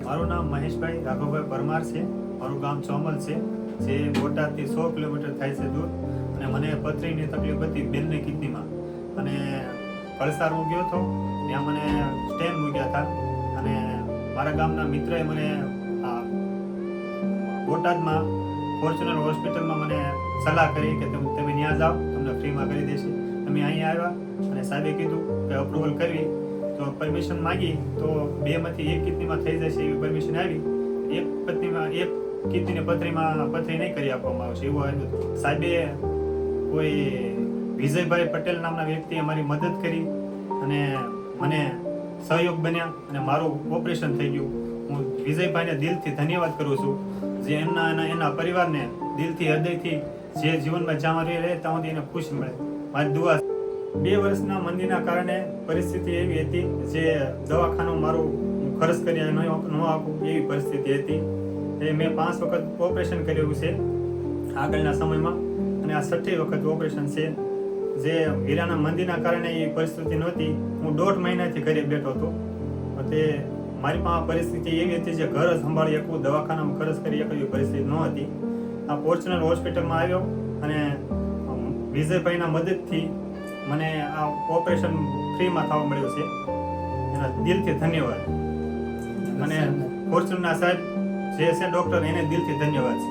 મારું નામ મહેશભાઈ રાઘવભાઈ પરમાર છે. મારું ગામ ચોમલ છે, જે બોટાદથી 100 કિલોમીટર થાય છે દૂર. અને મને પથરીની તકલીફ હતી બેનની કિડનીમાં, અને કળસાર હું ગયો હતો, ત્યાં મને સ્ટેન મૂક્યા હતા. અને મારા ગામના મિત્રએ મને બોટાદમાં ફોર્ચ્યુનર હોસ્પિટલમાં મને સલાહ કરી કે તમે ત્યાં જાઓ, તમને ફ્રીમાં કરી દેશે. અમે અહીંયા આવ્યા અને સાહેબે કીધું કે અપ્રુવલ કરવી તો પરમિશન માગી તો 2માંથી 1 કિડનીમાં થઈ જશે એવી પરમિશન આવી. એક કિડનીની પથરી નહીં કરી આપવામાં આવશે એવું આવ્યું હતું. સાહેબે કોઈ વિજયભાઈ પટેલ નામના વ્યક્તિએ મારી મદદ કરી અને મને સહયોગ બન્યા અને મારું ઓપરેશન થઈ ગયું. હું વિજયભાઈને દિલથી ધન્યવાદ કરું છું, જે એના પરિવારને દિલથી હૃદયથી જે જીવનમાં જ્યાં રહે ત્યાં સુધી એને ખુશી મળે. મારી દુઆ. 2 વર્ષના મંદીના કારણે પરિસ્થિતિ એવી હતી જે દવાખાનું મારું ખર્ચ કરી ન આપું એવી પરિસ્થિતિ હતી. એ મેં 5 વખત ઓપરેશન કર્યું છે આગળના સમયમાં, અને આ 6ઠી વખત ઓપરેશન છે. જે હીરાના મંદીના કારણે એ પરિસ્થિતિ નહોતી. હું 1.5 મહિનાથી ઘરે બેઠો હતો. તે મારી પાસે પરિસ્થિતિ એવી હતી જે ઘર સંભાળી શકું, દવાખાનામાં ખર્ચ કરી શકું એવી પરિસ્થિતિ ન હતી. આ ફોર્ચ્યુનર હોસ્પિટલમાં આવ્યો અને વિજયભાઈના મદદથી મને આ ઓપરેશન ફ્રીમાં થવા મળ્યું છે. એના દિલથી ધન્યવાદ. અને ફોર્ચ્યુનરના સાહેબ જે છે ડૉક્ટર, એને દિલથી ધન્યવાદ છે.